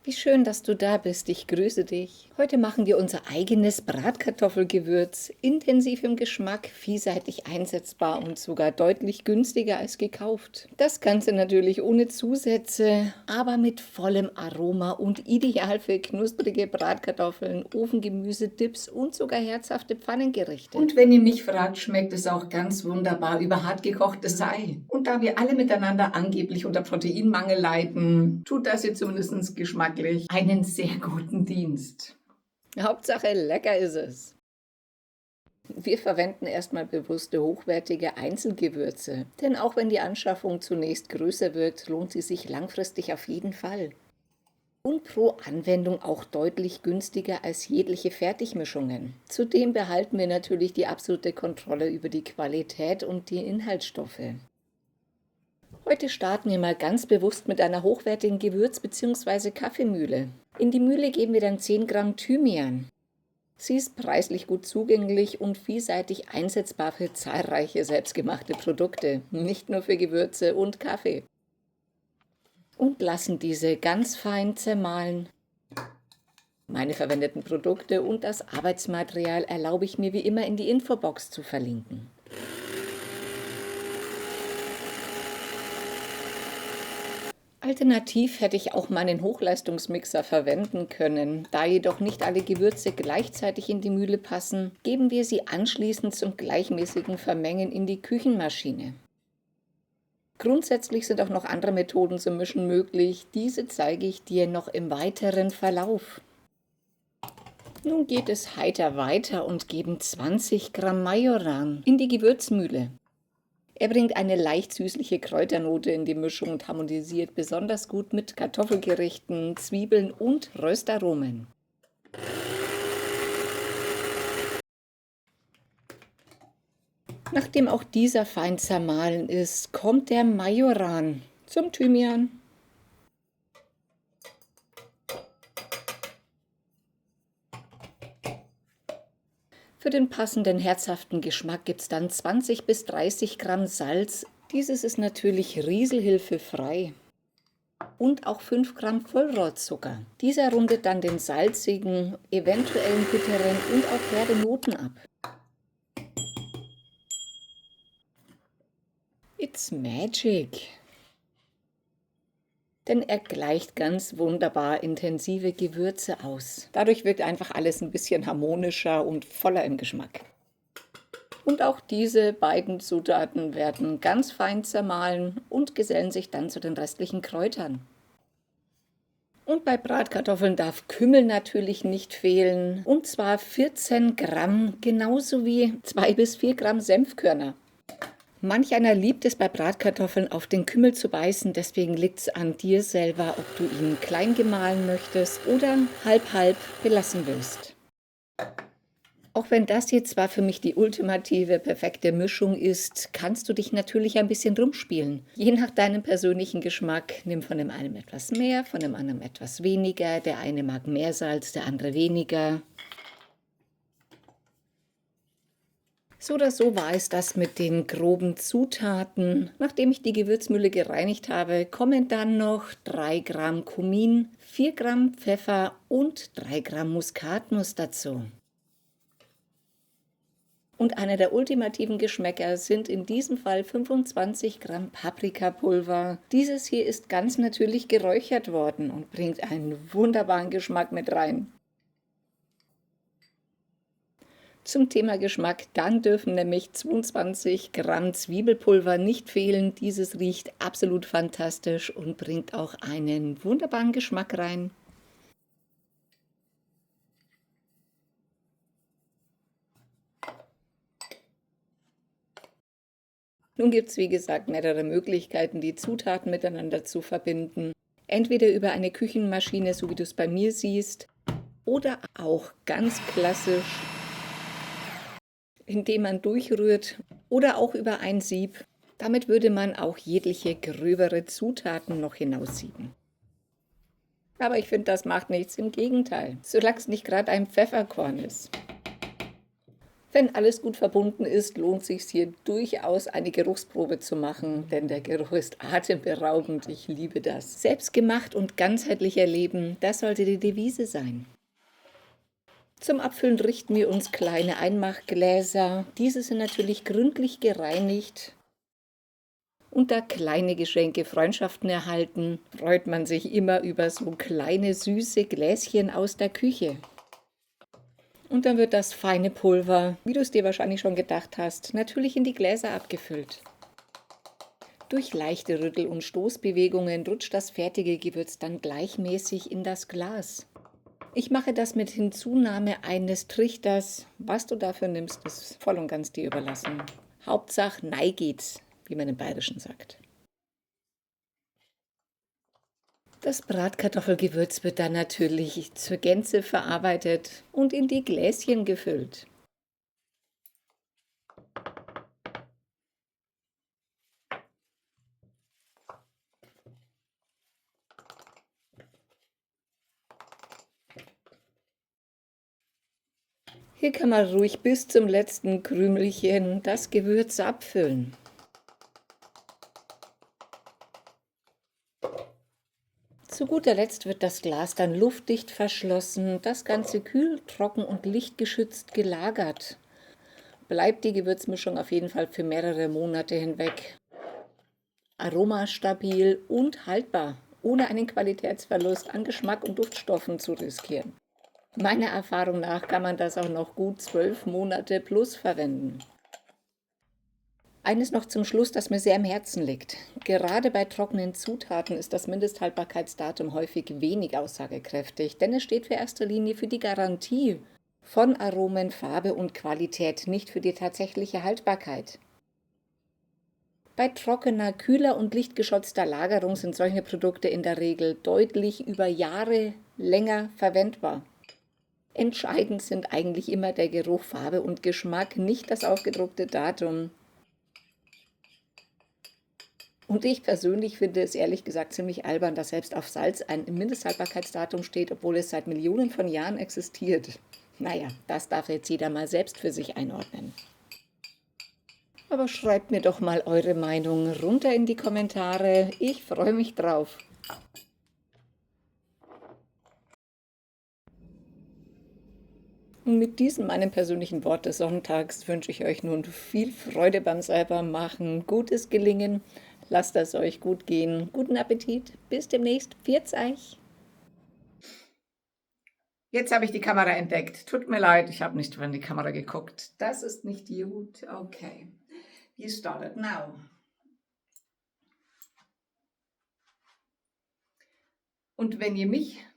Wie schön, dass du da bist. Ich grüße dich. Heute machen wir unser eigenes Bratkartoffelgewürz. Intensiv im Geschmack, vielseitig einsetzbar und sogar deutlich günstiger als gekauft. Das Ganze natürlich ohne Zusätze, aber mit vollem Aroma und ideal für knusprige Bratkartoffeln, Ofengemüse, Dips und sogar herzhafte Pfannengerichte. Und wenn ihr mich fragt, schmeckt es auch ganz wunderbar über hartgekochtes Ei. Und da wir alle miteinander angeblich unter Proteinmangel leiden, tut das hier zumindest geschmacklich einen sehr guten Dienst. Hauptsache lecker ist es. Wir verwenden erstmal bewusste, hochwertige Einzelgewürze, denn auch wenn die Anschaffung zunächst größer wirkt, lohnt sie sich langfristig auf jeden Fall. Und pro Anwendung auch deutlich günstiger als jegliche Fertigmischungen. Zudem behalten wir natürlich die absolute Kontrolle über die Qualität und die Inhaltsstoffe. Heute starten wir mal ganz bewusst mit einer hochwertigen Gewürz- bzw. Kaffeemühle. In die Mühle geben wir dann 10 Gramm Thymian. Sie ist preislich gut zugänglich und vielseitig einsetzbar für zahlreiche selbstgemachte Produkte, nicht nur für Gewürze und Kaffee. Und lassen diese ganz fein zermahlen. Meine verwendeten Produkte und das Arbeitsmaterial erlaube ich mir wie immer in die Infobox zu verlinken. Alternativ hätte ich auch meinen Hochleistungsmixer verwenden können. Da jedoch nicht alle Gewürze gleichzeitig in die Mühle passen, geben wir sie anschließend zum gleichmäßigen Vermengen in die Küchenmaschine. Grundsätzlich sind auch noch andere Methoden zum Mischen möglich. Diese zeige ich dir noch im weiteren Verlauf. Nun geht es heiter weiter und geben 20 Gramm Majoran in die Gewürzmühle. Er bringt eine leicht süßliche Kräuternote in die Mischung und harmonisiert besonders gut mit Kartoffelgerichten, Zwiebeln und Röstaromen. Nachdem auch dieser fein zermahlen ist, kommt der Majoran zum Thymian. Für den passenden herzhaften Geschmack gibt es dann 20 bis 30 Gramm Salz. Dieses ist natürlich rieselhilfefrei. Und auch 5 Gramm Vollrohrzucker. Dieser rundet dann den salzigen, eventuellen bitteren und auch herbe Noten ab. It's magic! Denn er gleicht ganz wunderbar intensive Gewürze aus. Dadurch wirkt einfach alles ein bisschen harmonischer und voller im Geschmack. Und auch diese beiden Zutaten werden ganz fein zermahlen und gesellen sich dann zu den restlichen Kräutern. Und bei Bratkartoffeln darf Kümmel natürlich nicht fehlen, und zwar 14 Gramm, genauso wie 2 bis 4 Gramm Senfkörner. Manch einer liebt es bei Bratkartoffeln auf den Kümmel zu beißen, deswegen liegt es an dir selber, ob du ihn klein gemahlen möchtest oder halb-halb belassen willst. Auch wenn das hier zwar für mich die ultimative, perfekte Mischung ist, kannst du dich natürlich ein bisschen rumspielen. Je nach deinem persönlichen Geschmack, nimm von dem einen etwas mehr, von dem anderen etwas weniger. Der eine mag mehr Salz, der andere weniger. So oder so war es das mit den groben Zutaten. Nachdem ich die Gewürzmühle gereinigt habe, kommen dann noch 3 Gramm Kumin, 4 Gramm Pfeffer und 3 Gramm Muskatnuss dazu. Und einer der ultimativen Geschmäcker sind in diesem Fall 25 Gramm Paprikapulver. Dieses hier ist ganz natürlich geräuchert worden und bringt einen wunderbaren Geschmack mit rein. Zum Thema Geschmack, dann dürfen nämlich 22 Gramm Zwiebelpulver nicht fehlen. Dieses riecht absolut fantastisch und bringt auch einen wunderbaren Geschmack rein. Nun gibt es wie gesagt mehrere Möglichkeiten, die Zutaten miteinander zu verbinden. Entweder über eine Küchenmaschine, so wie du es bei mir siehst, oder auch ganz klassisch, indem man durchrührt, oder auch über ein Sieb. Damit würde man auch jegliche gröbere Zutaten noch hinaussieben. Aber ich finde, das macht nichts, im Gegenteil, solange es nicht gerade ein Pfefferkorn ist. Wenn alles gut verbunden ist, lohnt sich hier durchaus eine Geruchsprobe zu machen, denn der Geruch ist atemberaubend. Ich liebe das. Selbstgemacht und ganzheitlich erleben, das sollte die Devise sein. Zum Abfüllen richten wir uns kleine Einmachgläser. Diese sind natürlich gründlich gereinigt. Und da kleine Geschenke Freundschaften erhalten, freut man sich immer über so kleine süße Gläschen aus der Küche. Und dann wird das feine Pulver, wie du es dir wahrscheinlich schon gedacht hast, natürlich in die Gläser abgefüllt. Durch leichte Rüttel- und Stoßbewegungen rutscht das fertige Gewürz dann gleichmäßig in das Glas. Ich mache das mit Hinzunahme eines Trichters. Was du dafür nimmst, ist voll und ganz dir überlassen. Hauptsache, nei geht's, wie man im Bayerischen sagt. Das Bratkartoffelgewürz wird dann natürlich zur Gänze verarbeitet und in die Gläschen gefüllt. Hier kann man ruhig bis zum letzten Krümelchen das Gewürz abfüllen. Zu guter Letzt wird das Glas dann luftdicht verschlossen, das Ganze kühl, trocken und lichtgeschützt gelagert. Bleibt die Gewürzmischung auf jeden Fall für mehrere Monate hinweg aromastabil und haltbar, ohne einen Qualitätsverlust an Geschmack und Duftstoffen zu riskieren. Meiner Erfahrung nach kann man das auch noch gut 12 Monate plus verwenden. Eines noch zum Schluss, das mir sehr am Herzen liegt. Gerade bei trockenen Zutaten ist das Mindesthaltbarkeitsdatum häufig wenig aussagekräftig, denn es steht für erster Linie für die Garantie von Aromen, Farbe und Qualität, nicht für die tatsächliche Haltbarkeit. Bei trockener, kühler und lichtgeschützter Lagerung sind solche Produkte in der Regel deutlich über Jahre länger verwendbar. Entscheidend sind eigentlich immer der Geruch, Farbe und Geschmack, nicht das aufgedruckte Datum. Und ich persönlich finde es ehrlich gesagt ziemlich albern, dass selbst auf Salz ein Mindesthaltbarkeitsdatum steht, obwohl es seit Millionen von Jahren existiert. Naja, das darf jetzt jeder mal selbst für sich einordnen. Aber schreibt mir doch mal eure Meinung runter in die Kommentare. Ich freue mich drauf. Und mit diesem meinem persönlichen Wort des Sonntags wünsche ich euch nun viel Freude beim selbermachen, gutes Gelingen, lasst es euch gut gehen, guten Appetit, bis demnächst, pfiat's euch. Jetzt habe ich die Kamera entdeckt. Tut mir leid, ich habe nicht in die Kamera geguckt. Das ist nicht gut. Okay. You started now. Und wenn ihr mich